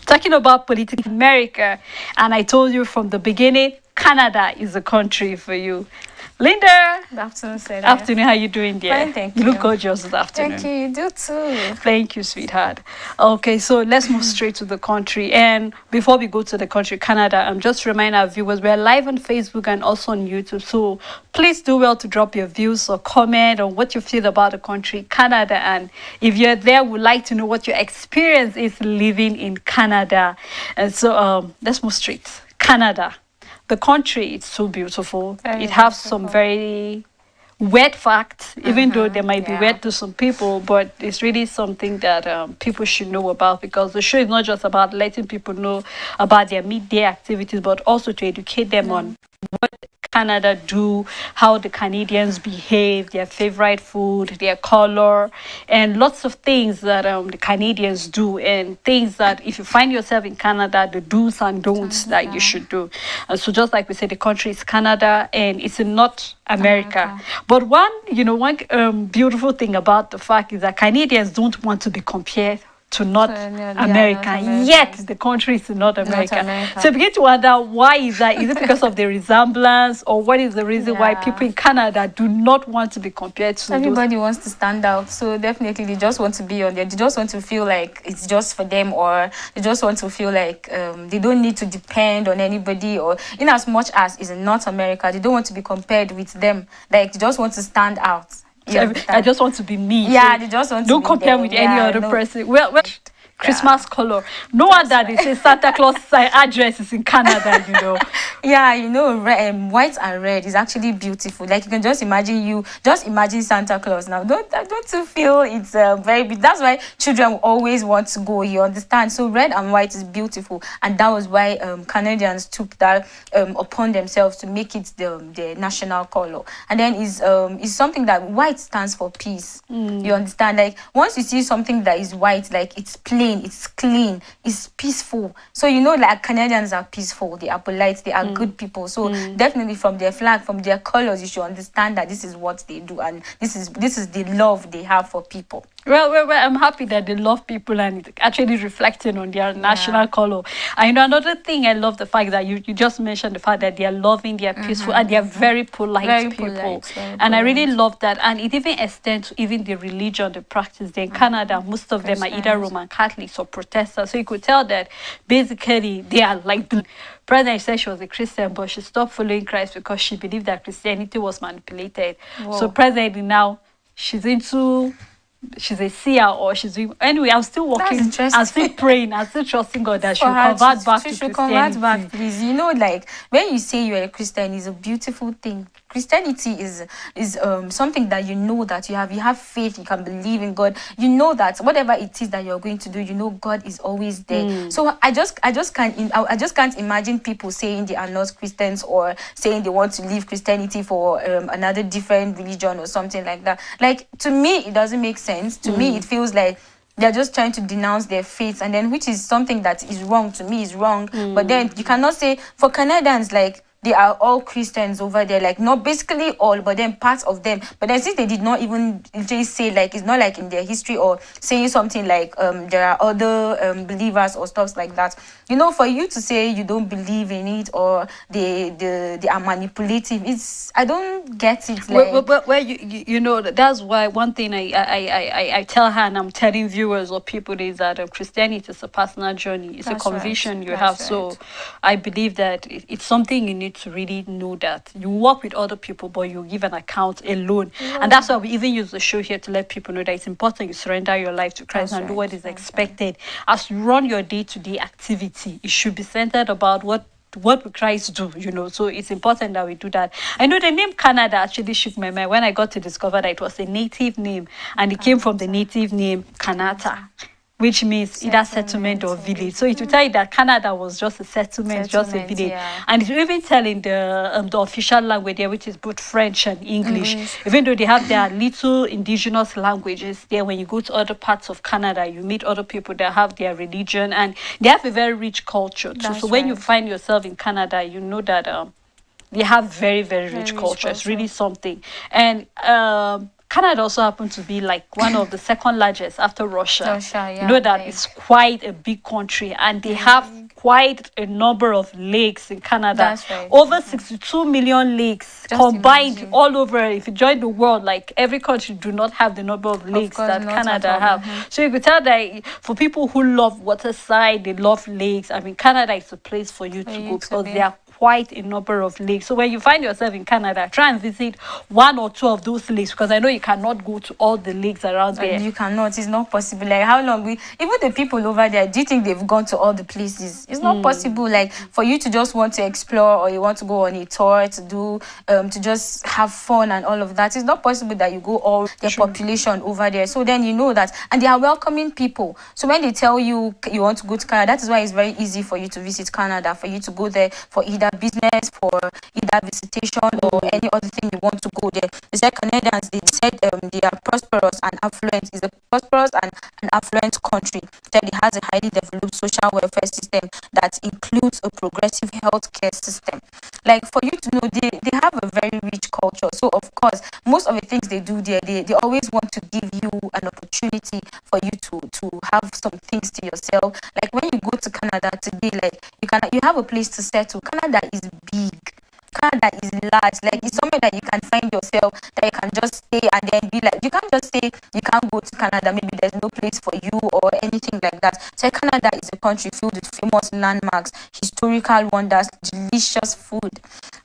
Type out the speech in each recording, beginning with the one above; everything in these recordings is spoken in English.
Talking about politics in America, and I told you from the beginning, Canada is a country for you. Linda. Good afternoon, Sarah. Afternoon, how you doing, dear? Fine, thank You you. look gorgeous this afternoon. Thank you, you do too. Thank you, sweetheart. Okay, so let's move straight to the country. And before we go to the country, Canada, I'm just reminding our viewers, we're live on Facebook and also on YouTube. So please do well to drop your views or comment on what you feel about the country, Canada. And if you're there, we'd like to know what your experience is living in Canada. And so let's move straight. Canada. The country is so beautiful. Very it has beautiful. some very weird facts, even though they might be weird to some people, but it's really something that people should know about, because the show is not just about letting people know about their midday activities, but also to educate them on what Canada do, how the Canadians behave, their favorite food, their color, and lots of things that the Canadians do, and things that if you find yourself in Canada, the do's and don'ts that you should do. And so just like we said, the country is Canada and it's in North America. But one beautiful thing about the fact is that Canadians don't want to be compared to North America, yet the country is in North America. So you begin to wonder, why is that? Is it because of the resemblance, or what is the reason why people in Canada do not want to be compared to everybody wants to stand out, so definitely they just want to be on there. They just want to feel like it's just for them, or they just want to feel like they don't need to depend on anybody, or in as much as is in North America, they don't want to be compared with them. Like, they just want to stand out. I just want to be me. Yeah, they just want to don't be compare them. with any other person. Well, Christmas color. No wonder they say Santa Claus address is in Canada, you know. Yeah, you know, white and red is actually beautiful. Like, you can just imagine Santa Claus now. Don't you feel it's very big? That's why children always want to go, you understand? So red and white is beautiful, and that was why Canadians took that upon themselves to make it the national color. And then is something that white stands for peace. You understand? Like, once you see something that is white, like, it's plain, it's clean, it's peaceful. So you know, like, Canadians are peaceful, they are polite, they are good people. So definitely from their flag, from their colors, you should understand that this is what they do, and this is the love they have for people. Well, I'm happy that they love people, and it's actually reflecting on their national color. I know another thing, I love the fact that you just mentioned the fact that they are loving, they are peaceful, and they are very polite people. And I really love that. And it even extends to even the religion, the practice. In Canada, most of them are either Roman Catholics or Protestants. So you could tell that basically they are like the President said she was a Christian, but she stopped following Christ because she believed that Christianity was manipulated. Whoa. So presently now she's a seer, or she's doing, anyway, I'm still working, I'm still praying, I'm still trusting God that she'll convert back to Christianity. Convert back, please. You know, like, when you say you're a Christian, it's a beautiful thing. Christianity is something that you know that you have faith, you can believe in God. You know that whatever it is that you're going to do, you know God is always there. So I just can't imagine people saying they are not Christians, or saying they want to leave Christianity for another different religion or something like that. Like, to me, it doesn't make sense. To me, it feels like they're just trying to denounce their faith, and then, which is something that is wrong. To me, is wrong. But then you cannot say for Canadians, like, they are all Christians over there, like, not basically all, but then parts of them. But then since they did not even just say, like, it's not like in their history, or saying something like there are other believers or stuff like that. You know, for you to say you don't believe in it, or they are manipulative, I don't get it. Like, well, you know, that's why one thing I tell her, and I'm telling viewers or people, is that Christianity is a personal journey. It's a conviction you have. So I believe that it's something you need to really know that you work with other people, but you give an account alone. And that's why we even use the show here to let people know that it's important you surrender your life to Christ and do what is expected. As you run your day-to-day activity, it should be centered about what will Christ do, so it's important that we do that. I know the name Canada actually shook my mind when I got to discover that it was a native name, and it came from the native name Kanata, which means either settlement or village. So it will tell you that Canada was just a settlement, just a village. And it will even tell in the official language there, which is both French and English. Even though they have their little indigenous languages there, when you go to other parts of Canada, you meet other people that have their religion, and they have a very rich culture too. So when you find yourself in Canada, you know that they have very, very rich culture. It's really something. And Canada also happens to be like one of the second largest after Russia. You know that it's quite a big country, and they have quite a number of lakes in Canada. Over 62 million lakes combined all over. If you join the world, like every country do not have the number of lakes that Canada have. So you could tell that for people who love waterside, they love lakes. I mean, Canada is a place for you to go because they are quite a number of lakes. So when you find yourself in Canada, try and visit one or two of those lakes, because I know you cannot go to all the lakes around there. You cannot. It's not possible. Like, how long even the people over there, do you think they've gone to all the places? It's not possible. Like, for you to just want to explore, or you want to go on a tour to do to just have fun and all of that, it's not possible that you go all the population over there. So then you know that, and they are welcoming people. So when they tell you you want to go to Canada, that is why it's very easy for you to visit Canada, for you to go there for either business, for either visitation, or any other thing you want to go there. They said Canadians, they said they are prosperous and affluent. It's a prosperous and an affluent country. That it has a highly developed social welfare system that includes a progressive healthcare system. Like, for you to know, they have a very rich culture. So of course, most of the things they do there, they always want to give you an opportunity for you to have some things to yourself. Like, when you go to Canada today, like, you have a place to settle. Canada is big. Canada is large. Like, it's somewhere that you can find yourself, that you can just stay and then be like, you can't just say you can't go to Canada, maybe there's no place for you or anything like that. So Canada is a country filled with famous landmarks, historical wonders, delicious food,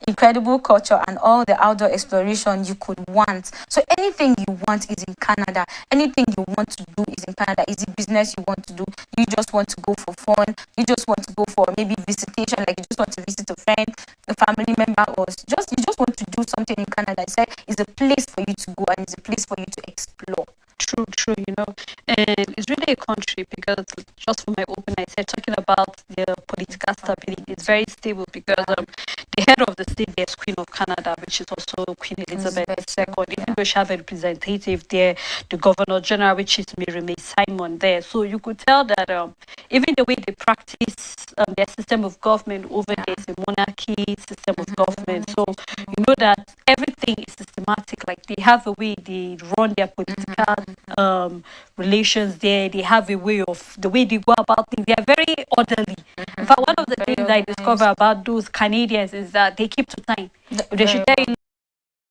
incredible culture, and all the outdoor exploration you could want. So anything you want is in Canada. Anything you want to do is in Canada. Is it business you want to do? You just want to go for fun? You just want to go for maybe visitation, like you just want to visit a friend, a family member, or you just want to do something in Canada. It's a place for you to go, and it's a place for you to explore. True, and it's really a country, because just for my open, I said, talking about the political stability, it's very stable, because the head of the state there is Queen of Canada, which is also Queen Elizabeth II. Even though she have a representative there, the Governor General, which is Mary May Simon there. So you could tell that even the way they practice their system of government over there is a monarchy system of government. So you know that everything is systematic. Like, they have a way they run their political relations there. They have a way of the way they go about things. They are very orderly. In fact, one of the things I discover about those Canadians is that they keep to time. They should tell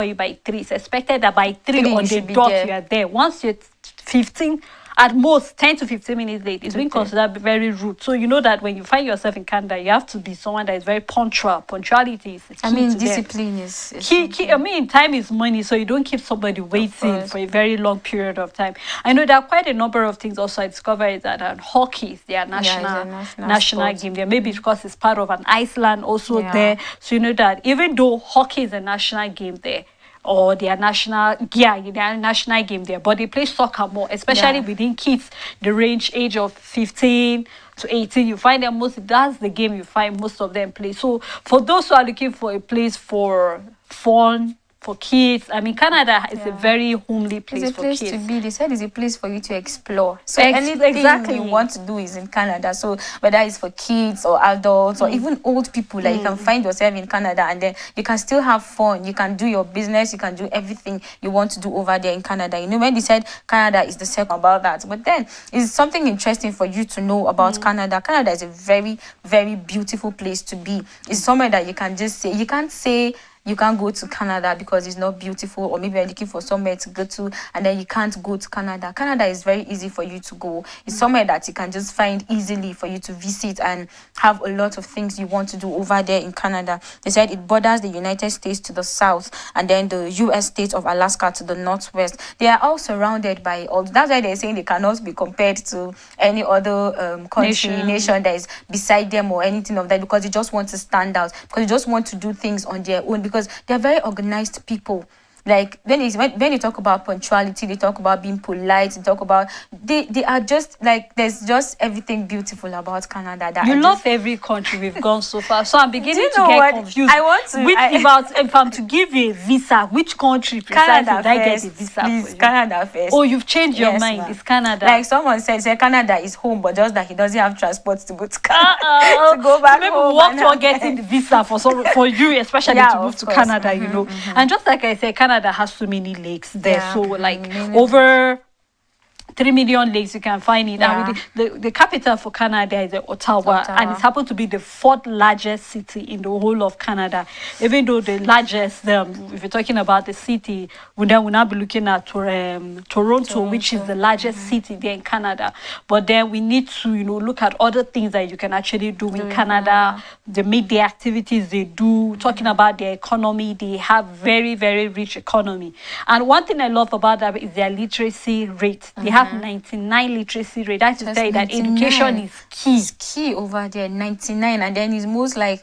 you by 3. It's expected that by 3 on the dot you are there. Once you're 15, at most 10 to 15 minutes late, it's being considered very rude. So you know that when you find yourself in Canada, you have to be someone that is very punctual. Punctuality is key. Discipline is key. Time is money, so you don't keep somebody waiting for a very long period of time. I know there are quite a number of things also I discovered that hockey is their national game there. Maybe because it's part of an Iceland also there. So you know that even though hockey is a national game there, or their national game there, but they play soccer more, especially within kids the age of 15 to 18. You find them that's the game you find most of them play. So for those who are looking for a place for fun, for kids, I mean, Canada is a very homely place for kids. It's a place to be. They said it's a place for you to explore. So anything you want to do is in Canada. So whether it's for kids or adults or even old people, like you can find yourself in Canada, and then you can still have fun. You can do your business. You can do everything you want to do over there in Canada. You know, when they said Canada is the second about that, but then it's something interesting for you to know about Canada. Canada is a very, very beautiful place to be. It's somewhere that you can just say, you can't say you can't go to Canada because it's not beautiful, or maybe you're looking for somewhere to go to and then you can't go to Canada. Canada is very easy for you to go. It's somewhere that you can just find easily for you to visit and have a lot of things you want to do over there in Canada. They said it borders the United States to the south and then the US state of Alaska to the northwest. They are all surrounded by all. That's why they're saying they cannot be compared to any other nation that is beside them or anything of that, because they just want to stand out, because they just want to do things on their own, because they're very organized people. Like when they talk about punctuality, they talk about being polite, they talk about they are just like, there's just everything beautiful about Canada. That you love every country we've gone so far, so I'm beginning to get confused. I want to. If I'm to give you a visa, which country precisely Canada did I get first, a visa please, for you? Canada first. Oh, you've changed your Yes, mind. ma'am. It's Canada. Like someone said Canada is home, but just that he doesn't have transport to go to Canada. To go back so maybe home. we work toward getting the visa for you, especially Yeah, to move of to course. Canada, you know. And just like I said, Canada has so many lakes there. Yeah, So like many over 3 million lakes you can find it. Yeah. And the capital for Canada is Ottawa, and it's happened to be the 4th largest city in the whole of Canada. Even though the largest, if you're talking about the city, we'll now be looking at Toronto, which is the largest city there in Canada. But then we need to, look at other things that you can actually do in Canada, the midday activities they do, talking about their economy. They have very, very rich economy. And one thing I love about that is their literacy rate. They have 99 literacy rate. That is to say that education is key. It's key over there, 99. And then it's most like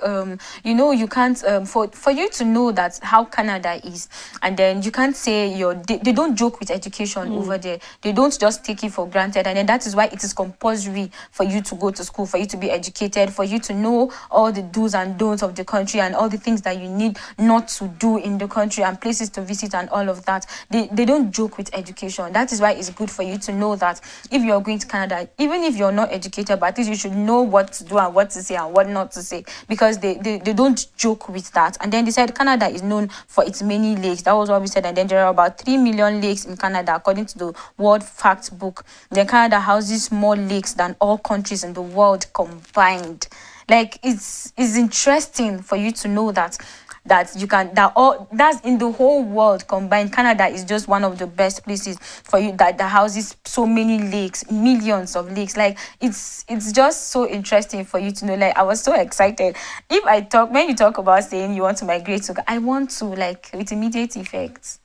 you can't for you to know that how Canada is, and then you can't say they don't joke with education over there. They don't just take it for granted, and then that is why it is compulsory for you to go to school, for you to be educated, for you to know all the do's and don'ts of the country and all the things that you need not to do in the country and places to visit and all of that. They don't joke with education. That is why it's good for you to know that if you're going to Canada, even if you're not educated, but at least you should know what to do and what to say and what not to say, because they don't joke with that. And then they said Canada is known for its many lakes. That was what we said. And then there are about 3 million lakes in Canada according to the World Fact Book. Then Canada houses more lakes than all countries in the world combined. Like it's interesting for you to know that's in the whole world combined. Canada is just one of the best places for you that houses so many lakes, millions of lakes. Like it's just so interesting for you to know. Like I was so excited. When you talk about saying you want to migrate to, I want to, like, with immediate effects.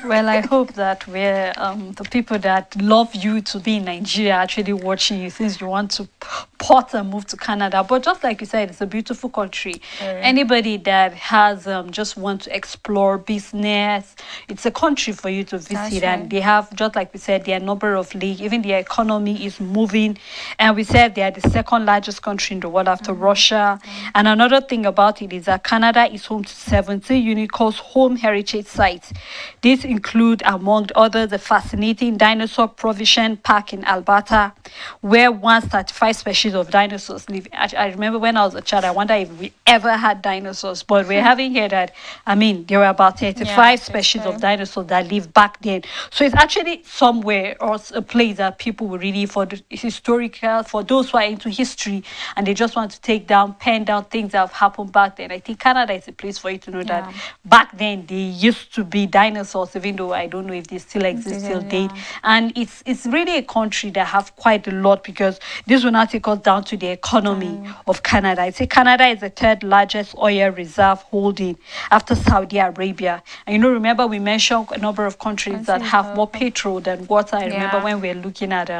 Well, I hope that we're the people that love you to be in Nigeria actually watching you, since you want to port and move to Canada. But just like you said, it's a beautiful country. Anybody that has just want to explore business, it's a country for you to visit. And they have, just like we said, there are a number of lakes. Even their economy is moving. And we said they are the 2nd largest country in the world after Russia. And another thing about it is that Canada is home to 17 UNESCO home heritage sites. These include, among others, the fascinating Dinosaur Provision Park in Alberta, where 135 species of dinosaurs live. I remember when I was a child, I wonder if we ever had dinosaurs, but we're having here that, there were about 35 species of dinosaurs that lived back then. So it's actually somewhere or a place that people will really, for the historical, for those who are into history and they just want to pen down things that have happened back then. I think Canada is a place for you to know that back then they used to be dinosaurs, even though I don't know if they still exist till date. And it's really a country that have quite a lot, because this will now take us down to the economy of Canada. I say Canada is the 3rd largest oil reserve holding after Saudi Arabia. And remember we mentioned a number of countries that have more petrol than water. I remember when we're looking at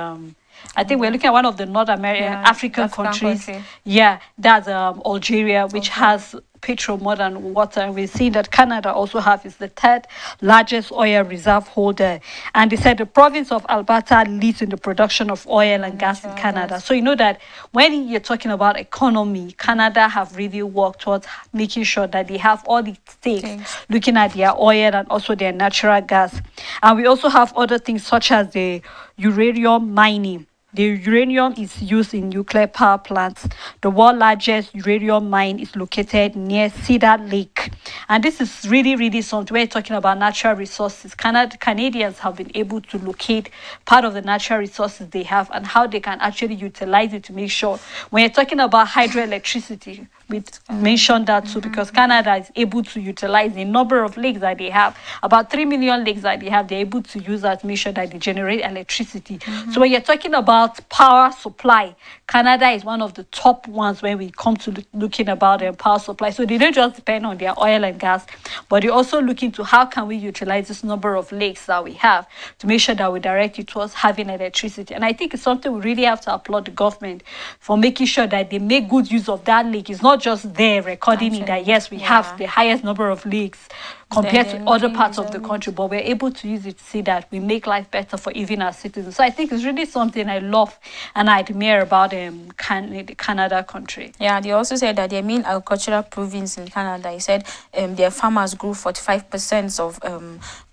I think we're looking at one of the North American African countries. Yeah, that's Algeria, which has petrol more than water. And we're seeing that Canada also is the 3rd largest oil reserve holder. And they said the province of Alberta leads in the production of oil and gas in Canada. So you know that when you're talking about economy, Canada have really worked towards making sure that they have all the stakes, looking at their oil and also their natural gas. And we also have other things such as the uranium mining. The uranium is used in nuclear power plants. The world's largest uranium mine is located near Cedar Lake. And this is really, really something. We're talking about natural resources. Canadians have been able to locate part of the natural resources they have and how they can actually utilize it to make sure, when you're talking about hydroelectricity, we mentioned that too, because Canada is able to utilize the number of lakes that they have, about 3 million lakes that they have. They're able to use that to make sure that they generate electricity. So when you're talking about power supply, Canada is one of the top ones when we come to looking about their power supply. So they don't just depend on their oil and gas, but they also look into how can we utilize this number of lakes that we have to make sure that we direct it towards having electricity. And I think it's something we really have to applaud the government for making sure that they make good use of that lake. It's not just there recording it that yes, we have the highest number of lakes compared to other parts of the country, but we're able to use it to see that we make life better for even our citizens. So I think it's really something I love and I admire about the Canada country. Yeah, they also said that their main agricultural province in Canada, he said their farmers grew 45% of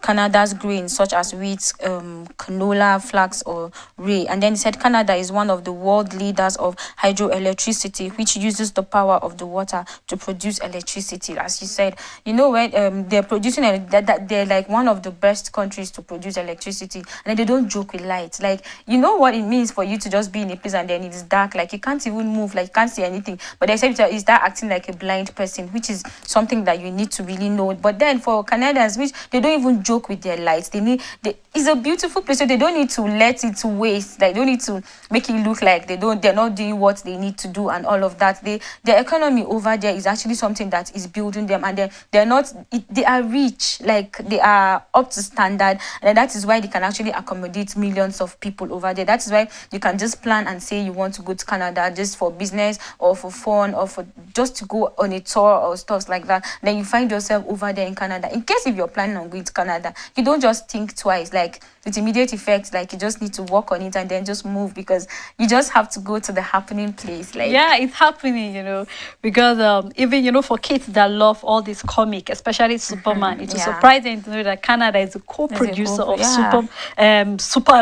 Canada's grains, such as wheat, canola, flax, or rye. And then he said Canada is one of the world leaders of hydroelectricity, which uses the power of the water to produce electricity. As you said, you know, when they're producing that they're like one of the best countries to produce electricity, and they don't joke with lights. Like, you know what it means for you to just be in a place and then it's dark, like you can't even move, like you can't see anything, but they say you start acting like a blind person, which is something that you need to really know. But then for Canadians, which they don't even joke with their lights, it's a beautiful place, so they don't need to let it waste. Like, they don't need to make it look like they're not doing what they need to do and all of that. Their economy over there is actually something that is building them, and they are rich, like they are up to standard, and that is why they can actually accommodate millions of people over there. That is why you can just plan and say you want to go to Canada just for business or for fun or for just to go on a tour or stuff like that. Then you find yourself over there in Canada. In case if you're planning on going to Canada, you don't just think twice, like with immediate effect, like you just need to work on it and then just move, because you just have to go to the happening place. Like, yeah, it's happening, because even for kids that love all this comic, especially Superman, it is surprising to know that Canada is a co-producer of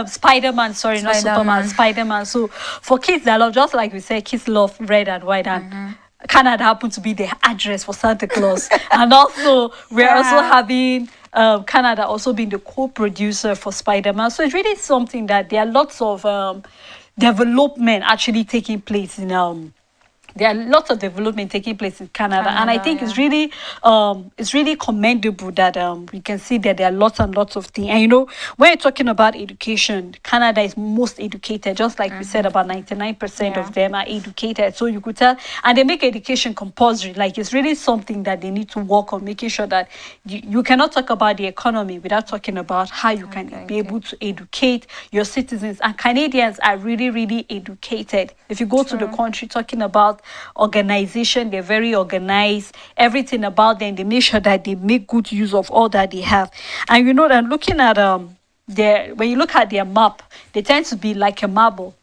Spider-Man. Sorry, not Superman, Spider-Man. So for kids that love, just like we said, kids love red and white, and Canada happened to be the address for Santa Claus. And also we're also having Canada also being the co-producer for Spider-Man. So it's really something that there are lots of development actually taking place in there are lots of development taking place in Canada, and I think it's really commendable that we can see that there are lots and lots of things. And when you're talking about education, Canada is most educated, just like we said, about 99% of them are educated. So you could tell, and they make education compulsory. Like, it's really something that they need to work on, making sure that you cannot talk about the economy without talking about how you can be able to educate your citizens. And Canadians are really, really educated. If you go to the country, talking about organization, they're very organized. Everything about them, they make sure that they make good use of all that they have. And that looking at when you look at their map, they tend to be like a marble,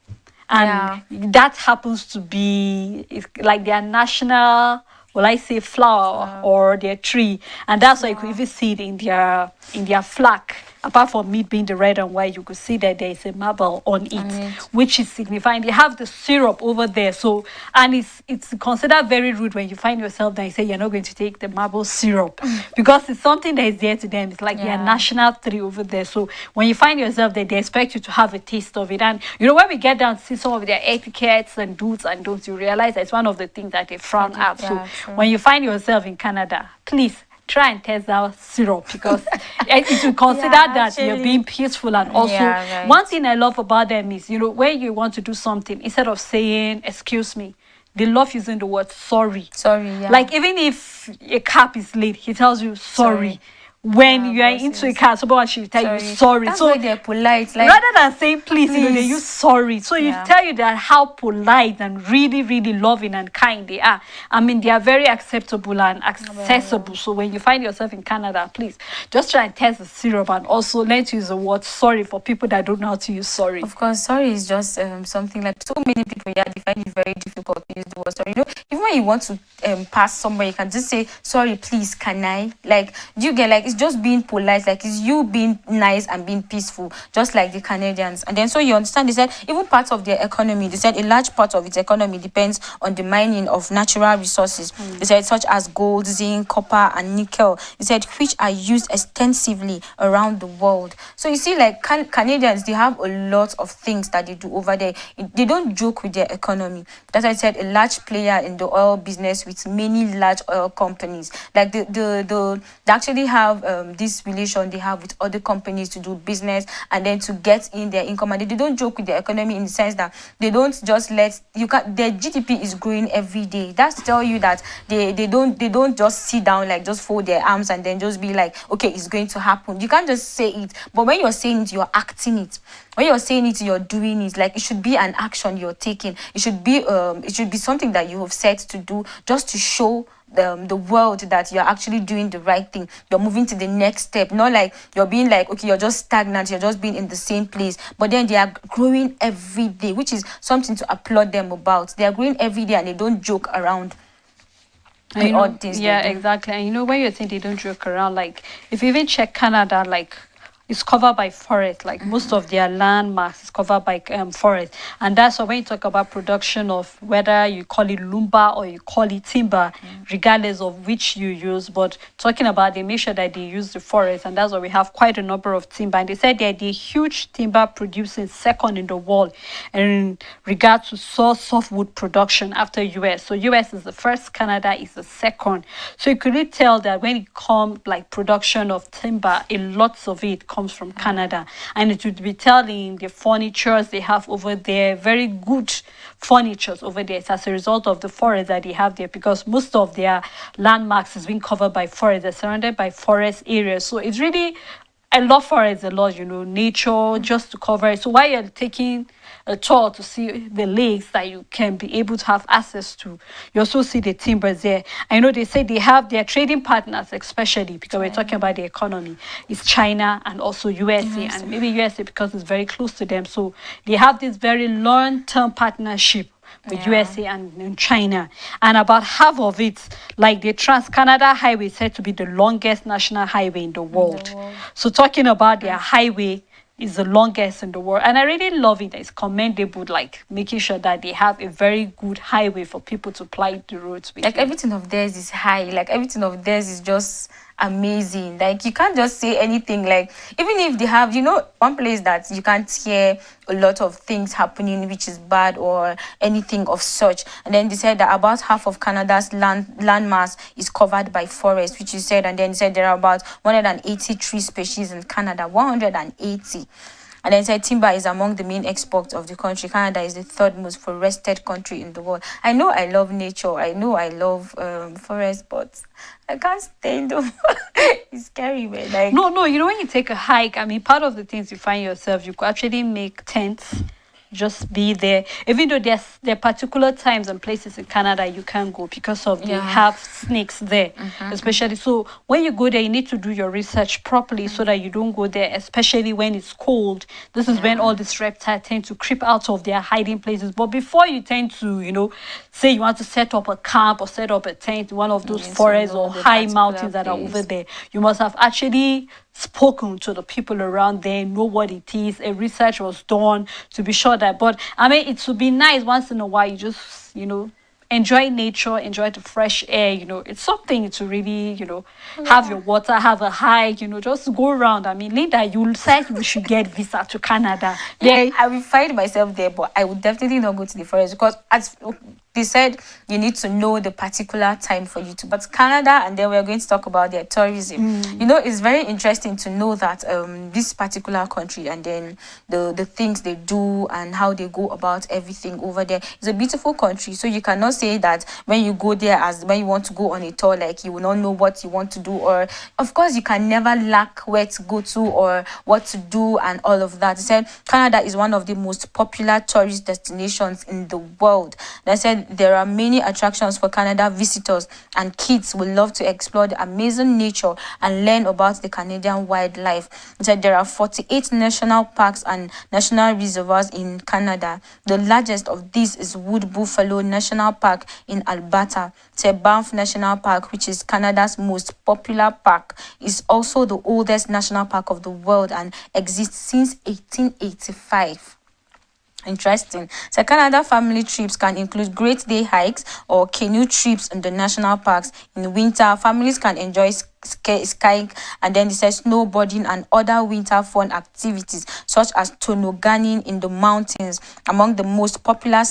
and that happens to be like their national, will I say, flower or their tree, and that's why you could even see it in their flag. Apart from me being the red and white, you could see that there is a marble on it, which is signifying they have the syrup over there. So, and it's considered very rude when you find yourself that you say you're not going to take the marble syrup, because it's something that is there to them. It's like their national tree over there. So when you find yourself there, they expect you to have a taste of it. And when we get down to see some of their etiquettes and do's and don'ts, you realize that it's one of the things that they frown at. So when you find yourself in Canada, please try and test out syrup, because it will consider that you're being peaceful. And also one thing I love about them is when you want to do something, instead of saying excuse me, they love using the word sorry. Like, even if a cab is late, he tells you sorry. When you are into a car, someone should tell you sorry. That's so why they're polite. Like, rather than saying please, they use sorry. So you tell you that how polite and really, really loving and kind they are. I mean, they are very acceptable and accessible. So when you find yourself in Canada, please just try and test the syrup, and also learn to use the word sorry for people that don't know how to use sorry. Of course, sorry is just something like so many people they find it very difficult to use the word sorry. Even when you want to pass somewhere, you can just say sorry, please, can I? Like, do you get, like, it's just being polite, like it's you being nice and being peaceful, just like the Canadians. And then so you understand, they said even part of their economy, they said a large part of its economy depends on the mining of natural resources. They said such as gold, zinc, copper, and nickel. They said which are used extensively around the world. So you see, like Canadians, they have a lot of things that they do over there. They don't joke with their economy. That's why I said a large player in the oil business with many large oil companies. Like they actually have this relation they have with other companies to do business and then to get in their income. And they don't joke with their economy in the sense that they don't just let you can. Their GDP is growing every day. That's to tell you that they don't just sit down, like just fold their arms and then just be like, okay, it's going to happen. You can't just say it, but when you're saying it, you're acting it. When you're saying it, you're doing it. Like it should be an action you're taking. It should be something that you have set to do, just to show the world that you're actually doing the right thing. You're moving to the next step, not like you're being like, okay, you're just stagnant, you're just being in the same place. But then they are growing every day, which is something to applaud them about. They are growing every day and they don't joke around. And yeah, exactly. And when you think they don't joke around, like if you even check Canada, like it's covered by forest. Like most of their land mass is covered by forest, and that's why when you talk about production of whether you call it lumber or you call it timber, regardless of which you use, but talking about they make sure that they use the forest, and that's why we have quite a number of timber. And they said they're the huge timber producing second in the world in regard to softwood production after US. So US is the first, Canada is the second. So you could really tell that when it comes like production of timber, a lots of it comes from Canada, and it would be telling the furnitures they have over there, very good furnitures over there. It's as a result of the forest that they have there, because most of their landmarks is being covered by forest. They're surrounded by forest areas. So it's really, I love forests a lot, nature, just to cover it. So while you're taking a tour to see the lakes that you can be able to have access to, you also see the timbers there. I know they say they have their trading partners, especially because we're talking about the economy. It's China and also USA, and maybe USA because it's very close to them. So they have this very long-term partnership with USA and China, and about half of it, like the Trans-Canada Highway, is said to be the longest national highway in the world. So talking about their highway is the longest in the world, and I really love it. It's commendable, like making sure that they have a very good highway for people to ply the roads with. Like everything of theirs is high. Like everything of theirs is just amazing. Like you can't just say anything. Like even if they have, one place that you can't hear a lot of things happening which is bad or anything of such. And then they said that about half of Canada's land mass is covered by forest, which you said. And then they said there are about 180 tree species in Canada. 180. And then said timber is among the main exports of the country. Canada is the third most forested country in the world. I know I love nature. I know I love forest, but I can't stand them. It's scary, man. Like no, when you take a hike, I mean, part of the things you find yourself, you could actually make tents, just be there. Even though there are particular times and places in Canada you can't go because of they have snakes there, especially. So when you go there, you need to do your research properly so that you don't go there, especially when it's cold. This is when all these reptiles tend to creep out of their hiding places. But before you tend to, say you want to set up a camp or set up a tent in one of those forests or high mountains that are over there, you must have actually spoken to the people around there, know what it is. A research was done to be sure that. But I mean, it would be nice once in a while. You just enjoy nature, enjoy the fresh air. It's something to really have your water, have a hike. Just go around. I mean, Linda, you said we should get visa to Canada. Yeah, I will find myself there, but I would definitely not go to the forest because as they said, you need to know the particular time for you to. But Canada, and then we're going to talk about their tourism. It's very interesting to know that this particular country and then the things they do and how they go about everything over there. It's a beautiful country, so you cannot say that when you go there, as when you want to go on a tour, like you will not know what you want to do, or of course you can never lack where to go to or what to do and all of that. They said Canada is one of the most popular tourist destinations in the world. They said said there are many attractions for Canada visitors, and kids will love to explore the amazing nature and learn about the Canadian wildlife. It said there are 48 national parks and national reservoirs in Canada. The largest of these is Wood Buffalo National Park in Alberta. It said Banff National Park, which is Canada's most popular park, is also the oldest national park of the world and exists since 1885. Interesting. So Canada family trips can include great day hikes or canoe trips in the national parks. In winter, families can enjoy skiing, and then it says snowboarding and other winter fun activities such as tonoganing in the mountains. Among the most popular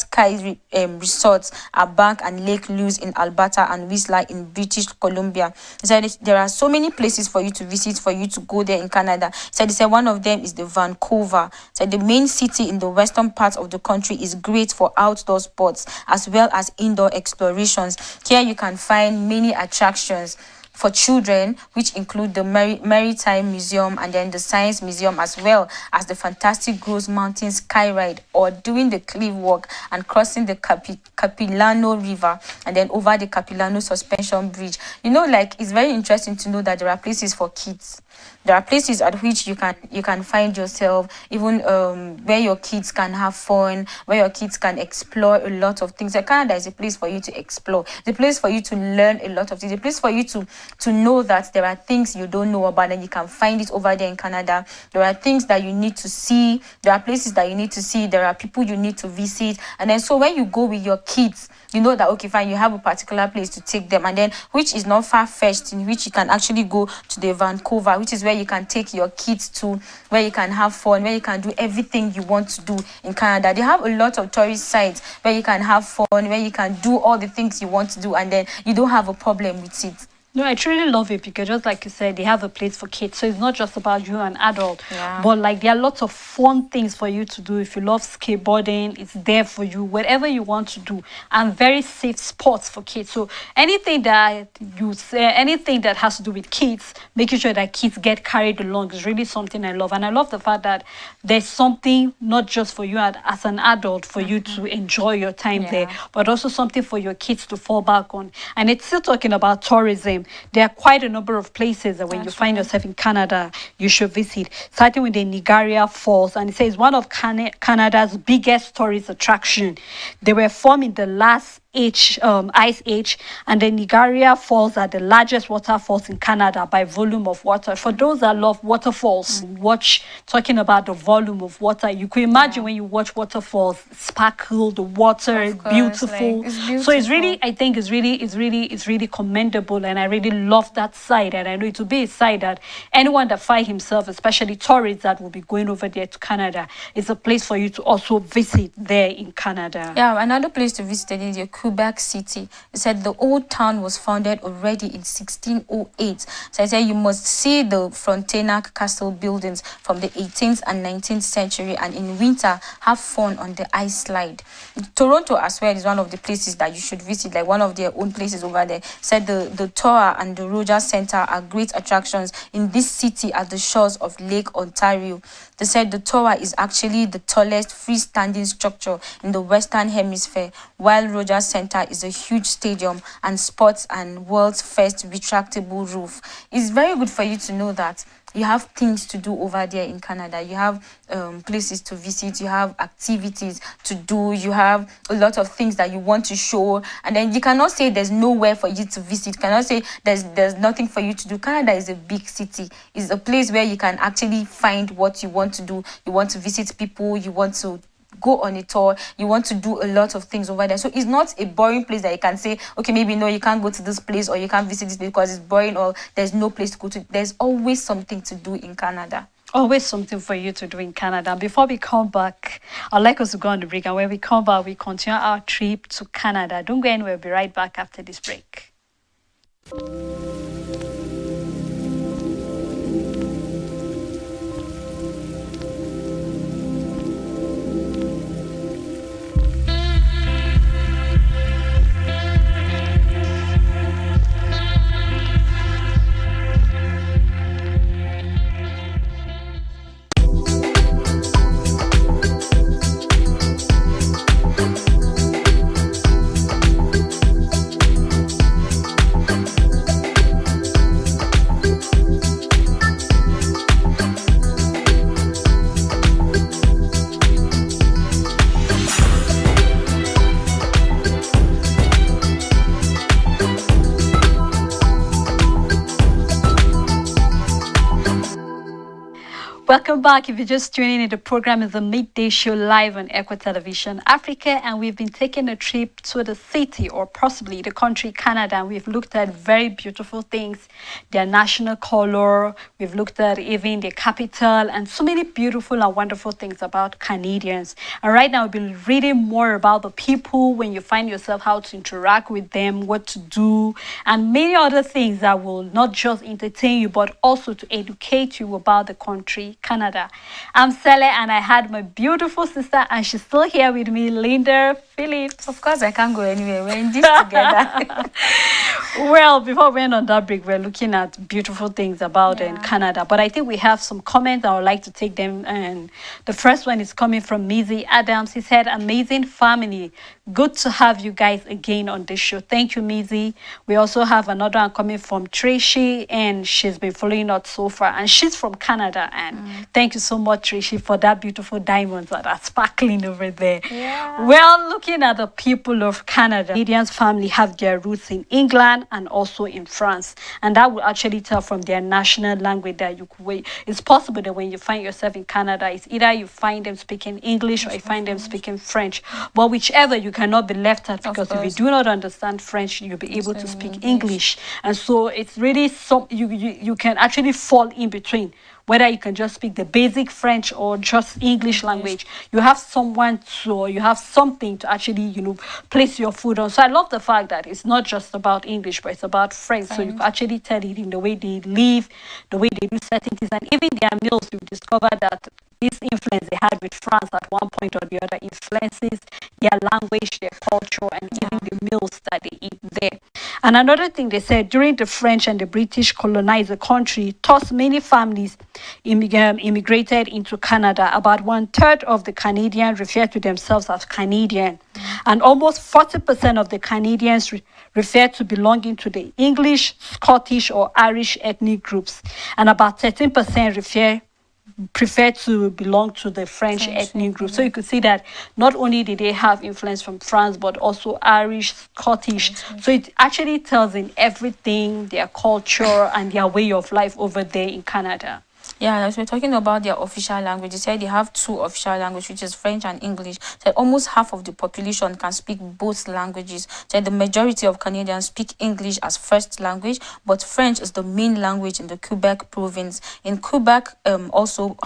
resorts are Bank and Lake Louise in Alberta and Whistler in British Columbia. He said there are so many places for you to visit, for you to go there in Canada. He said one of them is the Vancouver. So the main city in the western part of the country is great for outdoor sports as well as indoor explorations. Here you can find many attractions for children, which include the Maritime Museum and then the Science Museum, as well as the Fantastic Gross Mountain Sky Ride, or doing the cliff walk and crossing the Capilano River and then over the Capilano Suspension Bridge. It's very interesting to know that there are places for kids. There are places at which you can find yourself, even where your kids can have fun, where your kids can explore a lot of things. Canada is a place for you to explore. It's a place for you to learn a lot of things. It's a place for you to know that there are things you don't know about and you can find it over there in Canada. There are things that you need to see. There are places that you need to see. There are people you need to visit. And then so when you go with your kids, you know that, okay, fine, you have a particular place to take them, and then which is not far-fetched, in which you can actually go to the Vancouver, which is where you can take your kids to, where you can have fun, where you can do everything you want to do in Canada. They have a lot of tourist sites where you can have fun, where you can do all the things you want to do, and then you don't have a problem with it. No, I truly love it because just like you said, they have a place for kids. So it's not just about you and adult, Yeah. but like there are lots of fun things for you to do. If you love skateboarding, it's there for you, whatever you want to do, and very safe spots for kids. So anything that you say, anything that has to do with kids, making sure that kids get carried along is really something I love. And I love the fact that there's something not just for you as an adult for you to enjoy your time Yeah. there, but also something for your kids to fall back on. And it's still talking about tourism. There are quite a number of places that when you find yourself in Canada, you should visit. Starting with the Niagara Falls, and it says one of Canada's biggest tourist attraction. They were formed in the last ice age, and the Niagara Falls are the largest waterfalls in Canada by volume of water. For those that love waterfalls, talking about the volume of water, you could imagine when you watch waterfalls sparkle, the water is beautiful. It's beautiful. So it's really, I think it's really commendable, and I really love that side. And I know it will be a side that anyone that finds himself, especially tourists that will be going over there to Canada, is a place for you to also visit there in Canada. Yeah, another place to visit is your Quebec City. It said the old town was founded already in 1608. So I said you must see the Frontenac Castle buildings from the 18th and 19th century, and in winter have fun on the ice slide. Toronto as well is one of the places that you should visit, like one of their own places over there. Said the Tower and the Rogers Center are great attractions in this city at the shores of Lake Ontario. They said the tower is actually the tallest freestanding structure in the Western Hemisphere, while Rogers Center is a huge stadium and sports and world's first retractable roof. It's very good for you to know that you have things to do over there in Canada. You have places to visit, you have activities to do, you have a lot of things that you want to show, and then you cannot say there's nowhere for you to visit. You cannot say there's nothing for you to do. Canada is a big city. It's a place where you can actually find what you want to do. You want to visit people, you want to go on a tour, you want to do a lot of things over there. So it's not a boring place that you can say, okay, maybe no, you can't go to this place or you can't visit this place because it's boring or there's no place to go to. There's always something to do in Canada. Always something for you to do in Canada. Before we come back, I'd like us to go on the break, and when we come back, we continue our trip to Canada. Don't go anywhere. We'll be right back after this break. Welcome back. If you're just tuning in, the program is a midday show live on Echo Television Africa, and we've been taking a trip to the city or possibly the country Canada, and we've looked at very beautiful things, their national color. We've looked at even the capital and so many beautiful and wonderful things about Canadians. And right now, we've been reading more about the people when you find yourself, how to interact with them, what to do, and many other things that will not just entertain you but also to educate you about the country Canada. I'm Sele, and I had my beautiful sister, and she's still here with me, Linda Phillips. Of course, I can't go anywhere. We're in this together. Well, before we went on that break, we're looking at beautiful things about in Canada. But I think we have some comments. I would like to take them. And the first one is coming from Mizzy Adams. He said, "Amazing family. Good to have you guys again on this show." Thank you, Mizzy. We also have another one coming from Tracy, and she's been following us so far. And she's from Canada. And thank you so much, Tracy, for that beautiful diamonds that are sparkling over there. Yeah. Well, looking at the people of Canada, Canadians family have their roots in England and also in France, and that will actually tell from their national language that you could wait. It's possible that when you find yourself in Canada, it's either you find them speaking English or you find them speaking French, but whichever, you cannot be left out, because if you do not understand French, you'll be able to speak English. And so it's really you can actually fall in between, whether you can just speak the basic French or just English language. You have someone to, or you have something to actually, place your foot on. So I love the fact that it's not just about English, but it's about French. So you can actually tell it in the way they live, the way they do certain things, and even their meals. You discover that this influence they had with France at one point or the other influences their language, their culture, and even the meals that they eat there. And another thing they said, during the French and the British colonized the country, thus many families immigrated into Canada. About 1/3 of the Canadians refer to themselves as Canadian, and almost 40% of the Canadians refer to belonging to the English, Scottish, or Irish ethnic groups, and about 13% prefer to belong to the French ethnic group. So you could see that not only did they have influence from France, but also Irish, Scottish. So it actually tells in everything, their culture and their way of life over there in Canada. Yeah, as we're talking about their official language, they said they have two official languages, which is French and English. So almost half of the population can speak both languages. So the majority of Canadians speak English as first language, but French is the main language in the Quebec province. In Quebec, also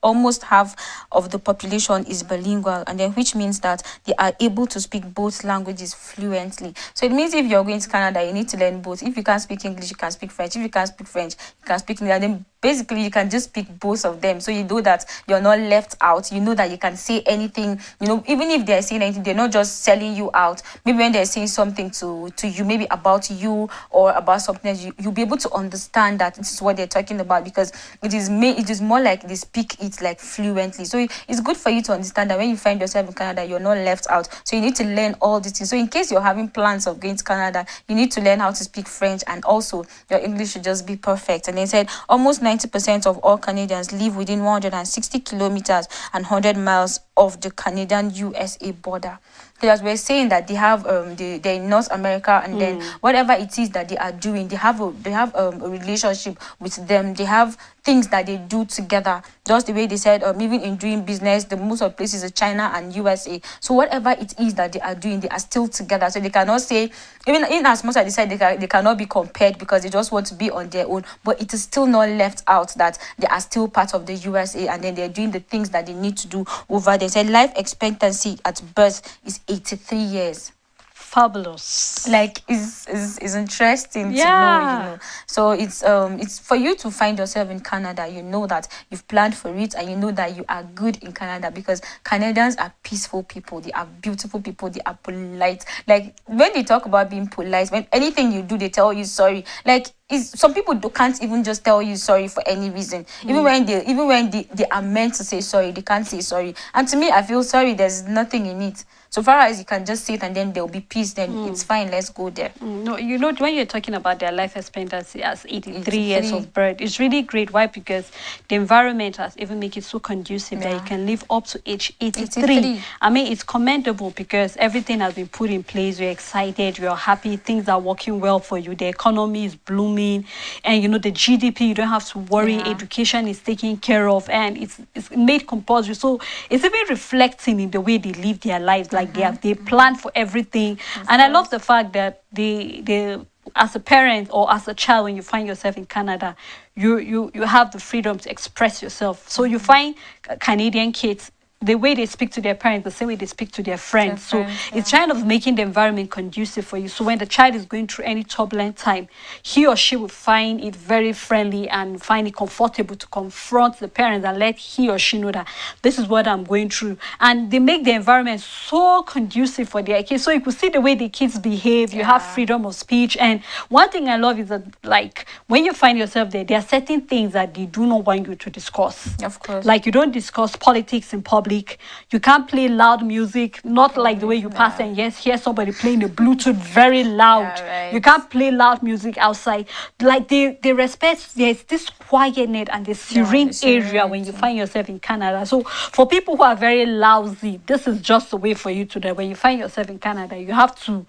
almost half of the population is bilingual, and then which means that they are able to speak both languages fluently. So it means if you're going to Canada, you need to learn both. If you can't speak English, you can speak French. If you can't speak French, you can speak English. And then basically you can just speak both of them, so you know that you're not left out. You know that you can say anything, even if they're saying anything, they're not just selling you out. Maybe when they're saying something to you, maybe about you or about something else, you'll be able to understand that this is what they're talking about, because it is more like they speak it like fluently. So it's good for you to understand that when you find yourself in Canada, you're not left out. So you need to learn all these things. So in case you're having plans of going to Canada, you need to learn how to speak French, and also your English should just be perfect. And they said almost 90% of all Canadians live within 160 kilometers and 100 miles of the Canadian-USA border. Because we're saying that they have they're in North America, and then whatever it is that they are doing, they have a relationship with them. They have things that they do together. Just the way they said, even in doing business, the most of places is China and USA. So whatever it is that they are doing, they are still together. So they cannot say, even in as much as they said they cannot be compared because they just want to be on their own, but it is still not left out that they are still part of the USA, and then they're doing the things that they need to do over there. Said life expectancy at birth is 83 years. Fabulous. Like is interesting to know, So it's for you to find yourself in Canada, you know that you've planned for it, and you know that you are good in Canada, because Canadians are peaceful people, they are beautiful people, they are polite. Like when they talk about being polite, when anything you do, they tell you sorry. Like some people can't even just tell you sorry for any reason. Even when they are meant to say sorry, they can't say sorry. And to me, I feel sorry, there's nothing in it. So far as you can just say it and then there'll be peace, then it's fine, let's go there. No, when you're talking about their life expectancy as 83 years of birth, it's really great. Why? Because the environment has even make it so conducive that you can live up to age 83. I mean, it's commendable because everything has been put in place. You're excited, you're happy, things are working well for you, the economy is blooming. booming, and the GDP, you don't have to worry, education is taken care of, and it's made compulsory. So it's even reflecting in the way they live their lives, like they plan for everything. And I love the fact that they as a parent or as a child, when you find yourself in Canada, you have the freedom to express yourself. So you find Canadian kids, the way they speak to their parents, the same way they speak to their friends. So it's kind of making the environment conducive for you. So when the child is going through any turbulent time, he or she will find it very friendly and find it comfortable to confront the parents and let he or she know that this is what I'm going through. And they make the environment so conducive for their kids. So you could see the way the kids behave. You have freedom of speech. And one thing I love is that, like, when you find yourself there are certain things that they do not want you to discuss. Of course. Like, you don't discuss politics in public. You can't play loud music, not like the way you pass and hear somebody playing the Bluetooth very loud. You can't play loud music outside. Like, they respect, there's this quietness and the serene area when you find yourself in Canada. So for people who are very lousy, this is just the way for you to do. When you find yourself in Canada, you have to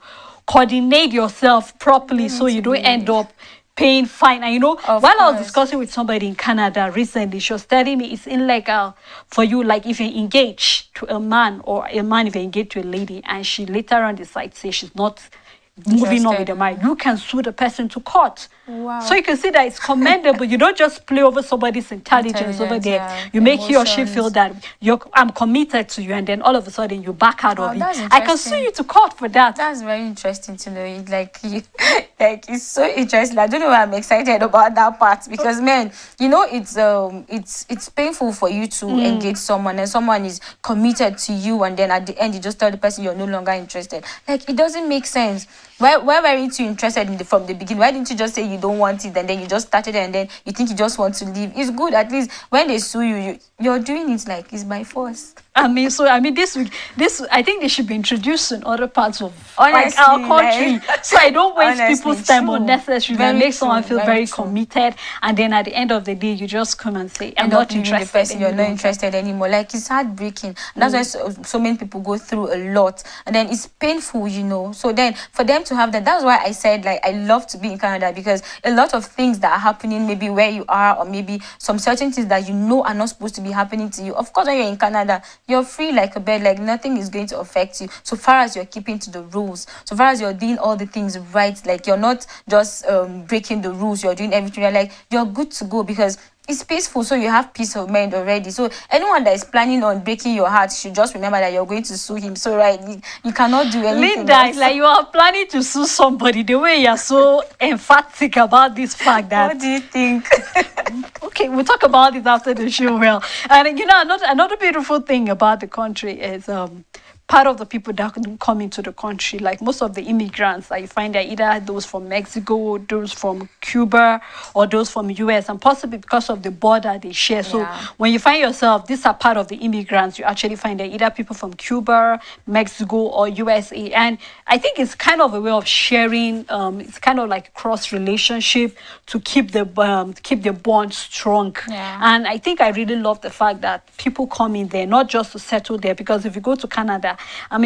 coordinate yourself properly so you don't end up paying fine. And while I was discussing with somebody in Canada recently, she was telling me it's illegal for you, like, if you're engaged to a man, or a man if you're engaged to a lady, and she later on decides say she's not moving on with the marriage, you can sue the person to court. Wow. So you can see that it's commendable. You don't just play over somebody's intelligence over there. You make he or she feel that I'm committed to you, and then all of a sudden you back out of it. I can sue you to court for that. That's very interesting to know. Like, it's so interesting. I don't know why I'm excited about that part, because man, it's painful for you to engage someone and someone is committed to you, and then at the end you just tell the person you're no longer interested. Like, it doesn't make sense. Why weren't you interested from the beginning? Why didn't you just say you don't want it, and then you just started and then you think you just want to leave? It's good, at least when they sue you, you're doing it like it's by force. This I think they should be introduced in other parts of our country, so I don't waste people's time unnecessarily and make someone feel very committed, and then at the end of the day you just come and say I'm not interested. The person you're not interested anymore. Like, it's heartbreaking. That's why so many people go through a lot, and then it's painful, So then for them to have that's why I said, like, I love to be in Canada, because a lot of things that are happening maybe where you are, or maybe some certain things that are not supposed to be happening to you. Of course, when you're in Canada, you're free like a bird. Like, nothing is going to affect you, so far as you're keeping to the rules, so far as you're doing all the things right. Like, you're not just breaking the rules, you're doing everything. You're good to go, because it's peaceful, so you have peace of mind already. So anyone that is planning on breaking your heart should just remember that you're going to sue him. So you cannot do anything. Linda, it's like you are planning to sue somebody. The way you're so emphatic about this fact that. What do you think? Okay, we'll talk about it after the show. Well, and another beautiful thing about the country is part of the people that come into the country, like most of the immigrants, I find that either those from Mexico, those from Cuba, or those from US, and possibly because of the border they share. So when you find yourself, these are part of the immigrants, you actually find that either people from Cuba, Mexico, or USA. And I think it's kind of a way of sharing. It's kind of like a cross relationship to keep the bond strong. And I think I really love the fact that people come in there not just to settle there, because if you go to Canada,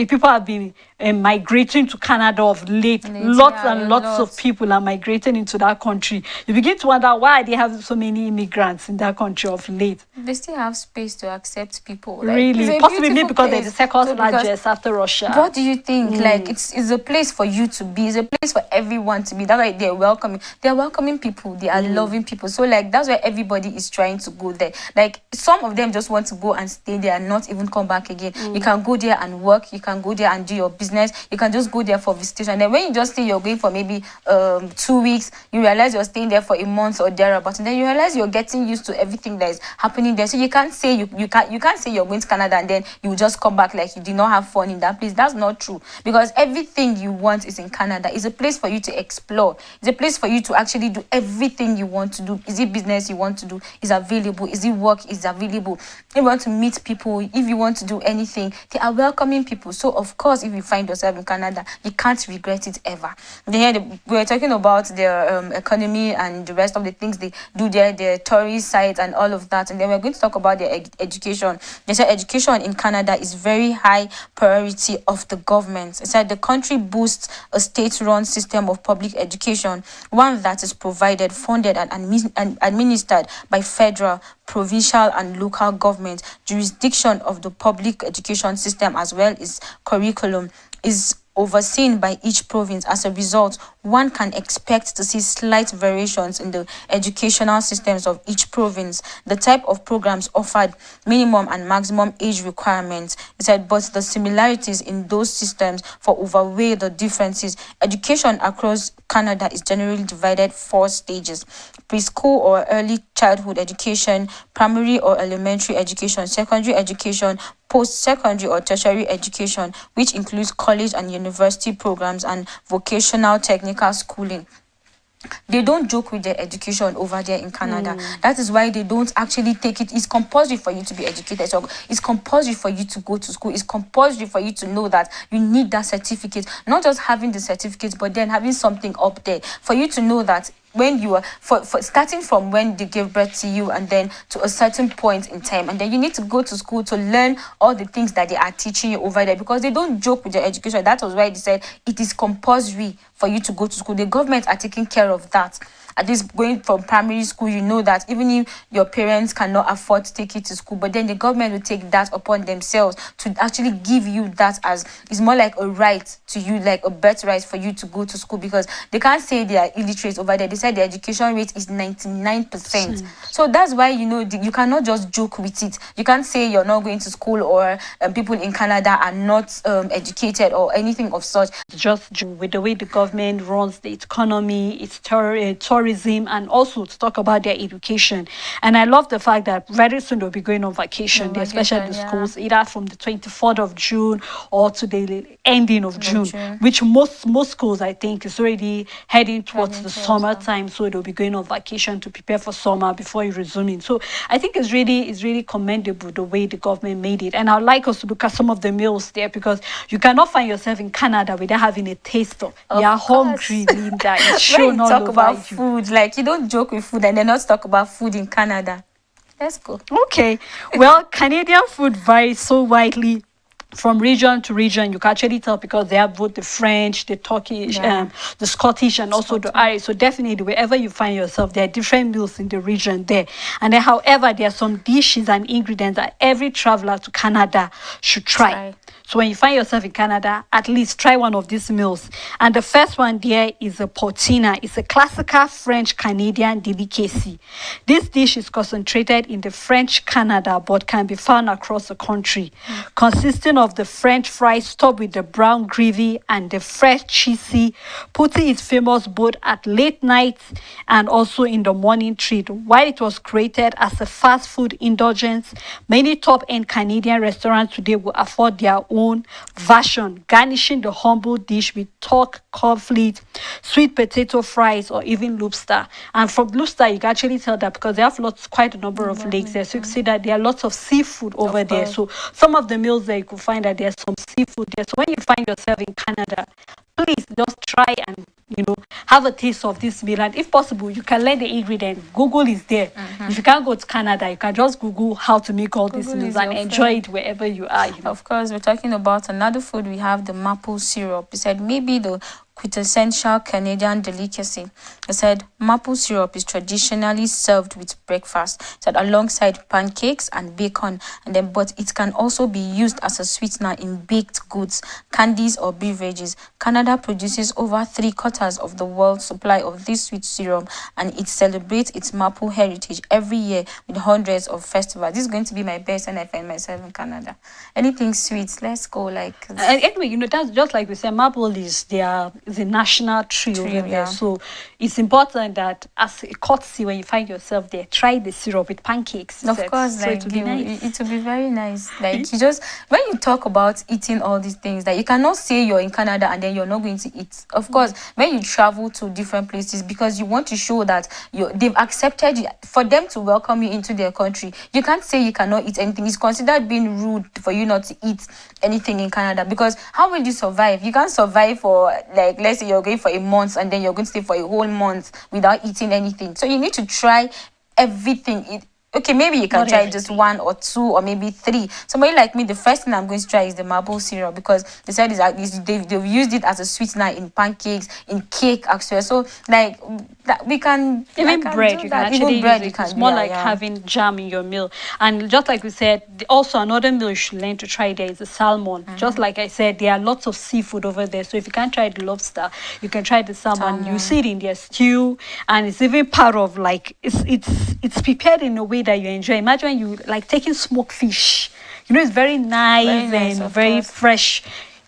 people have been migrating to Canada of late. Lots of people are migrating into that country. You begin to wonder why they have so many immigrants in that country of late. They still have space to accept people. Really? Possibly because they're the second largest after Russia. What do you think? Like, it's a place for you to be. It's a place for everyone to be. That's why they're welcoming. They're welcoming people. They are loving people. So, like, that's why everybody is trying to go there. Like, some of them just want to go and stay there and not even come back again. You can go there and work, you can go there and do your business, you can just go there for visitation. And then when you just say you're going for maybe 2 weeks, you realize you're staying there for a month or thereabouts, and then you realize you're getting used to everything that is happening there. So you can't say you can't say you're going to Canada and then you just come back like you did not have fun in that place. That's not true, because everything you want is in Canada. It's a place for you to explore. It's a place for you to actually do everything you want to do. Is it business you want to do? Is available. Is it work? Is available. If you want to meet people, if you want to do anything, they are welcoming farming people. So of course, if you find yourself in Canada, you can't regret it ever. We're talking about their economy and the rest of the things they do there, their tourist sites and all of that. And then we're going to talk about their education. They said education in Canada is very high priority of the government. It said the country boasts a state-run system of public education, one that is provided, funded, and administered by federal, provincial, and local government. Jurisdiction of the public education system, as well as curriculum, is overseen by each province. As a result, one can expect to see slight variations in the educational systems of each province. The type of programs offered, minimum and maximum age requirements, it said, but the similarities in those systems for overweigh the differences. Education across Canada is generally divided 4 stages: preschool or early childhood education, primary or elementary education, secondary education, post-secondary or tertiary education, which includes college and university programs, and vocational technical schooling. They don't joke with their education over there in Canada. That is why they don't actually take it. It's compulsory for you to be educated. So it's compulsory for you to go to school. It's compulsory for you to know that you need that certificate. Not just having the certificate, but then having something up there for you to know that when you are for starting from when they give birth to you and then to a certain point in time, and then you need to go to school to learn all the things that they are teaching you over there, because they don't joke with their education. That was why they said it is compulsory for you to go to school. The government are taking care of that. At least going from primary school, you know that even if your parents cannot afford to take you to school, but then the government will take that upon themselves to actually give you that, as it's more like a right to you, like a birthright for you to go to school, because they can't say they are illiterate over there. They said the education rate is 99%. So that's why, you know, you cannot just joke with it. You can't say you're not going to school, or people in Canada are not educated or anything of such. Just with the way the government runs the economy, its tourism, and also to talk about their education. And I love the fact that very soon they'll be going on vacation, especially the schools, either from the 24th of June or to the ending of June, which most schools, I think, is already heading towards the summertime. So they'll be going on vacation to prepare for summer before you resuming. So I think it's really commendable the way the government made it. And I'd like us to look at some of the meals there, because you cannot find yourself in Canada without having a taste of. You're hungry, Linda. It's shown all over about you. Food, like, you don't joke with food and then not talk about food in Canada. Let's go. Okay. Well, Canadian food varies so widely from region to region. You can actually tell, because they have both the French, the Turkish, the Scottish, and also the Irish. So definitely, wherever you find yourself, there are different meals in the region there. And then, however, there are some dishes and ingredients that every traveler to Canada should try. So when you find yourself in Canada, at least try one of these meals. And the first one there is a poutine. It's a classical French-Canadian delicacy. This dish is concentrated in the French Canada, but can be found across the country, consisting of the French fries topped with the brown gravy and the fresh cheesy. Poutine is famous both at late night and also in the morning treat. While it was created as a fast food indulgence, many top-end Canadian restaurants today will afford their own version, garnishing the humble dish with pork confit, sweet potato fries, or even lobster. And from lobster, you can actually tell that because they have quite a number of lakes there. So you can see that there are lots of seafood over there. So some of the meals there, you could find that there's some seafood there. So when you find yourself in Canada, please just try and, have a taste of this meal. And if possible, you can learn the ingredient. Google is there. If you can't go to Canada, you can just Google how to make all these meals and enjoy it wherever you are. Of course, we're talking about another food. We have the maple syrup. He said maybe the quintessential Canadian delicacy. He said maple syrup is traditionally served with breakfast, said alongside pancakes and bacon, but it can also be used as a sweetener in baked goods, candies, or beverages. Canada produces over 3/4 of the world's supply of this sweet syrup, and it celebrates its maple heritage every year with hundreds of festivals. This is going to be my best when I find myself in Canada. Anything sweet, let's go. Anyway, that's just like we said, maple is their is a national tree over there. yeah. So it's important that as a courtesy, when you find yourself there, try the syrup with pancakes. Of course, So it like will be nice. it will be very nice. Like you just when you talk about eating all these things, that you cannot say you're in Canada and then you're not going to eat. Of course, when you travel to different places because you want to show that they've accepted you, for them to welcome you into their country. You can't say you cannot eat anything. It's considered being rude for you not to eat anything in Canada, because how will you survive? You can't survive for, like, let's say you're going for a month and then you're going to stay for a whole month without eating anything. So you need to try everything. Okay, maybe you can Not try everything. just one or two or maybe three. Somebody like me, the first thing I'm going to try is the maple syrup, because they said they've used it as a sweetener in pancakes, in cake as well. So like that we can Even bread, do you can that. actually Even bread use you it. can. It's more Yeah, like yeah. having jam in your meal. And just like we said, also another meal you should learn to try there is the salmon. Just like I said, there are lots of seafood over there. So if you can't try the lobster, you can try the salmon. You see it in their stew, and it's even part of, like, it's prepared in a way that you enjoy. Imagine when you like taking smoked fish. You know, it's very nice, Very nice, and of very course. fresh.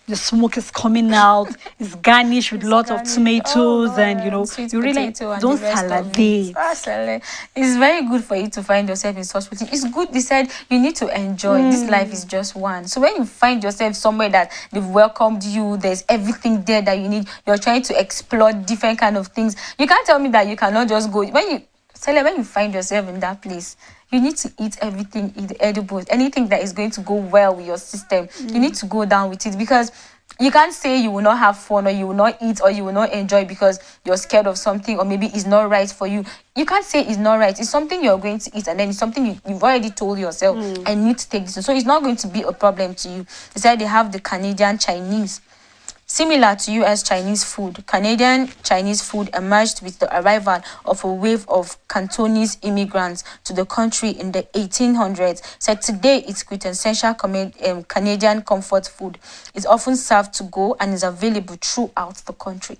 The smoke is coming out. It's garnished with lots of tomatoes, and sweet you really potato and don't the rest of it. salivate. It's very good for you to find yourself in such place. It's good. They said you need to enjoy. This life is just one. So when you find yourself somewhere that they've welcomed you, there's everything there that you need. You're trying to explore different kind of things. You can't tell me that you cannot just go. When you find yourself in that place, you need to eat everything, eat edibles, anything that is going to go well with your system. You need to go down with it, because you can't say you will not have fun, or you will not eat, or you will not enjoy because you're scared of something, or maybe it's not right for you. You can't say it's not right. It's something you're going to eat, and then it's something you've already told yourself, I need to take this. So it's not going to be a problem to you. They said they have the Canadian Chinese. Similar to US Chinese food, Canadian Chinese food emerged with the arrival of a wave of Cantonese immigrants to the country in the 1800s. So today, it's quintessential Canadian comfort food. It's often served to go and is available throughout the country.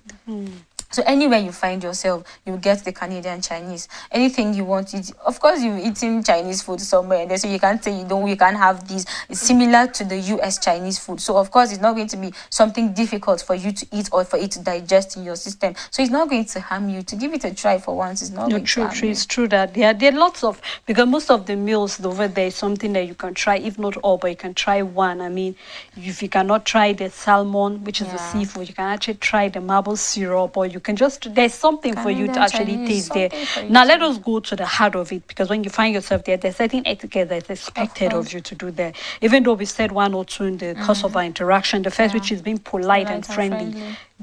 So anywhere you find yourself, you get the Canadian Chinese. Anything you want to eat. Of course, you've eaten Chinese food somewhere, and so you can't say you can't have this. It's similar to the US Chinese food. So of course, it's not going to be something difficult for you to eat or for it to digest in your system. So it's not going to harm you. To give it a try for once is not No, going to harm you. it's true that there are lots of, because most of the meals over there is something that you can try, if not all, but you can try one. I mean, if you cannot try the salmon, which is the Yeah. seafood, you can actually try the maple syrup, or you can just, there's something for you to Canadian actually Chinese, taste there. something for you Now to- let us go to the heart of it, because when you find yourself there, there's certain etiquette that is expected of course. you to do there. Even though we said one or two in the course of our interaction, the first, which is being polite and friendly.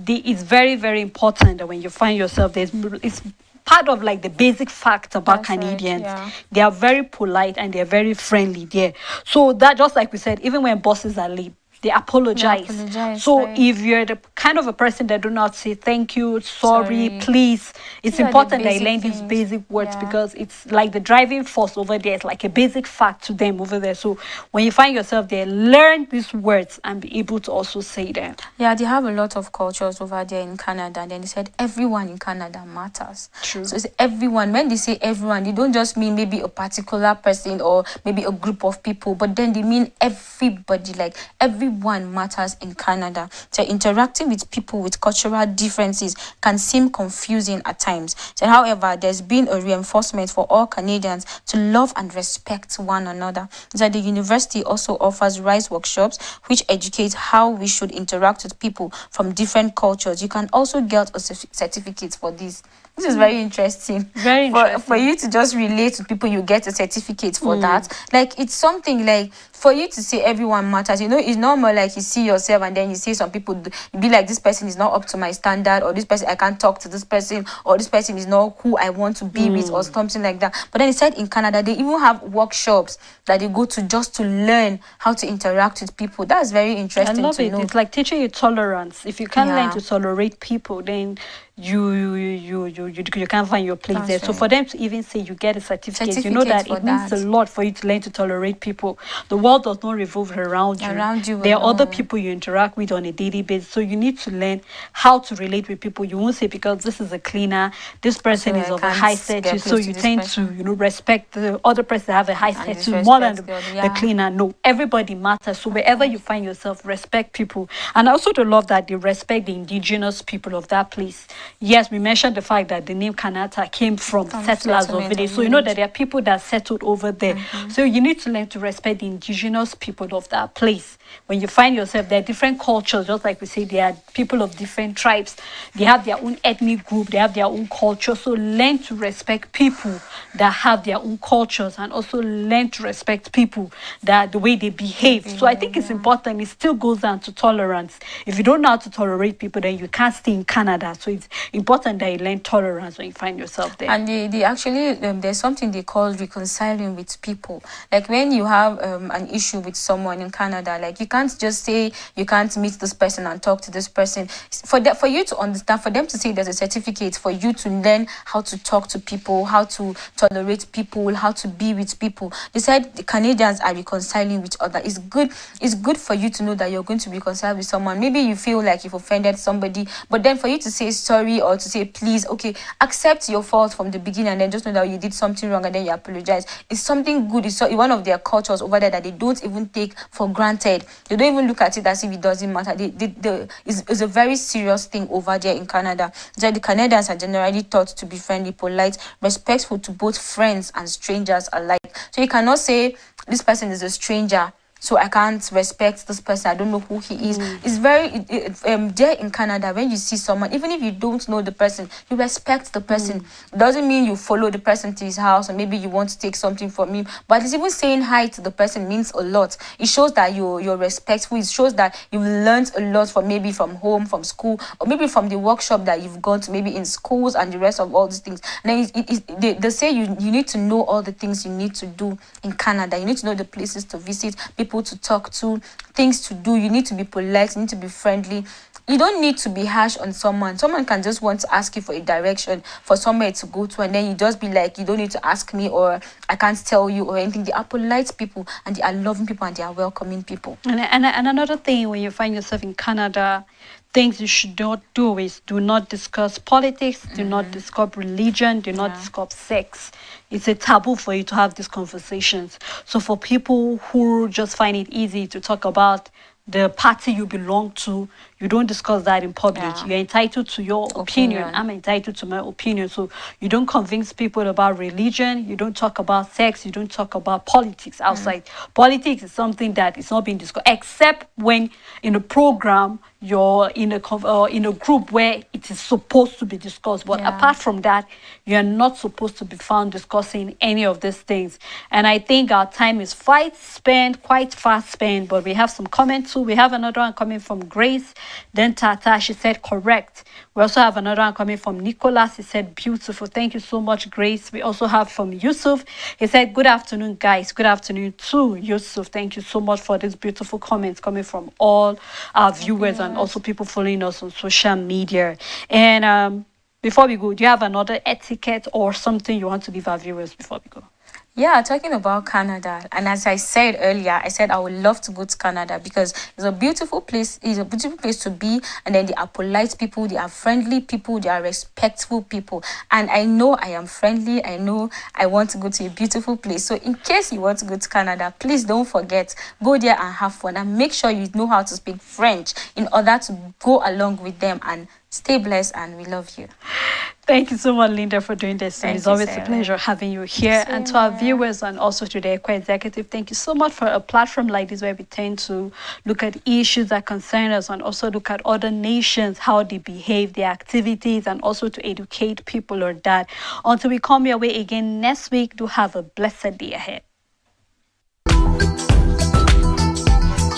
It's very, very important that when you find yourself there, it's part of like the basic fact about That's right, Canadians. yeah. They are very polite and they're very friendly there. So that, just like we said, even when bosses are late, they apologize. So right. if you're the kind of a person that do not say thank you, sorry, Sorry. please, it's These are the important that you basic learn these things. basic words, Yeah. because it's like the driving force over there. It's like a basic fact to them over there. So when you find yourself there, learn these words and be able to also say them. Yeah, they have a lot of cultures over there in Canada. And then they said everyone in Canada matters. True. So it's everyone. When they say everyone, they don't just mean maybe a particular person or maybe a group of people, but then they mean everybody. Like everyone matters in Canada. So interacting with people with cultural differences can seem confusing at times. So however, there's been a reinforcement for all Canadians to love and respect one another. So the university also offers RISE workshops, which educate how we should interact with people from different cultures. You can also get a certificate for this. This is very interesting. Very interesting. For you to just relate to people, you get a certificate for that. Like, it's something like, for you to say everyone matters, it's normal, like you see yourself and then you see some people, you be like, this person is not up to my standard, or this person, I can't talk to this person, or this person is not who I want to be with, or something like that. But then it said in Canada, they even have workshops that they go to just to learn how to interact with people. That's very I interesting love to it. know. It's like teaching you tolerance. If you can't learn Yeah. to tolerate people, then you can't find your place That's there. So right. for them to even say you get a certificate, you know Certificates that for it means a that. lot for you to learn to tolerate people. The world does not revolve around you. Around you There are other alone. people you interact with on a daily basis. So you need to learn how to relate with people. You won't say because this is a cleaner, this person So is I of a can't high get status. So close to you this tend to, person respect the other person that have a high and status more than disrespect the other. the Yeah, cleaner. No, everybody matters. So of wherever you course. find yourself, respect people. And I also to love that they respect the indigenous people of that place. Yes, we mentioned the fact that the name Kanata came from From settlers of settlement village. of So you know that village. there are people that settled over there. So you need to learn to respect the indigenous people of that place. When you find yourself, there are different cultures, just like we say, there are people of different tribes. They have their own ethnic group, they have their own culture. So learn to respect people that have their own cultures, and also learn to respect people that the way they They behave. So I think behave, it's yeah. important. It still goes down to tolerance. If you don't know how to tolerate people, then you can't stay in Canada. So it's important that you learn tolerance when you find yourself there. And they actually there's something they call reconciling with people. Like when you have an issue with someone in Canada, like you can't just say you can't meet this person and talk to this person. For that, for you to understand, for them to say there's a certificate for you to learn how to talk to people, how to tolerate people, how to be with people. They said the Canadians are reconciling with other. It's good. It's good for you to know that you're going to reconcile with someone. Maybe you feel like you've offended somebody, but then for you to say sorry or to say please, okay, accept your fault from the beginning and then just know that you did something wrong and then you apologize. It's something good. It's one of their cultures over there that they don't even take for granted. They don't even look at it as if it doesn't matter. It's a very serious thing over there in Canada. So the Canadians are generally thought to be friendly, polite, respectful to both friends and strangers alike. So you cannot say this person is a stranger, so I can't respect this person. I don't know who he is. It's very there in Canada, when you see someone, even if you don't know the person, you respect the person. It doesn't mean you follow the person to his house or maybe you want to take something from him, but it's even saying hi to the person means a lot. It shows that you're respectful. It shows that you've learned a lot from maybe from home, from school, or maybe from the workshop that you've gone to, maybe in schools and the rest of all these things. And then they say you need to know all the things you need to do in Canada. You need to know the places to visit, people to talk to, things to do. You need to be polite, you need to be friendly. You don't need to be harsh on someone. Someone can just want to ask you for a direction, for somewhere to go to, and then you just be like, you don't need to ask me, or I can't tell you, or anything. They are polite people, and they are loving people, and they are welcoming people. And another thing, when you find yourself in Canada, things you should not do is do not discuss politics, do not discuss religion, do not Yeah. discuss sex. It's a taboo for you to have these conversations. So for people who just find it easy to talk about the party you belong to, you don't discuss that in public. Yeah. You're entitled to your opinion. Opinion. I'm entitled to my opinion. So you don't convince people about religion. You don't talk about sex. You don't talk about politics outside. Politics is something that is not being discussed, except when in a program you're in in a group where it is supposed to be discussed. But Yeah. apart from that, you're not supposed to be found discussing any of these things. And I think our time is quite fast spent. But we have some comments too. We have another one coming from Grace. Then Tata, she said correct. We also have another one coming from Nicholas. He said beautiful. Thank you so much, Grace. We also have from Yusuf. He said good afternoon, guys. Good afternoon to Yusuf. Thank you so much for these beautiful comments coming from all our viewers and also people following us on social media. And before we go, do you have another etiquette or something you want to leave our viewers before we go? Yeah, talking about Canada, and as I said earlier, I said I would love to go to Canada because it's a beautiful place. It's a beautiful place to be, and then they are polite people, they are friendly people, they are respectful people. And I know I am friendly. I know I want to go to a beautiful place. So in case you want to go to Canada, please don't forget, go there and have fun, and make sure you know how to speak French in order to go along with them. And stay blessed, and we love you. Thank you so much, Linda, for doing this. Thank It's you, always a Sarah. pleasure having you here. And to our Same here. viewers and also to the Eco Executive, thank you so much for a platform like this where we tend to look at issues that concern us and also look at other nations, how they behave, their activities, and also to educate people on that. Until we come your way again next week, do have a blessed day ahead.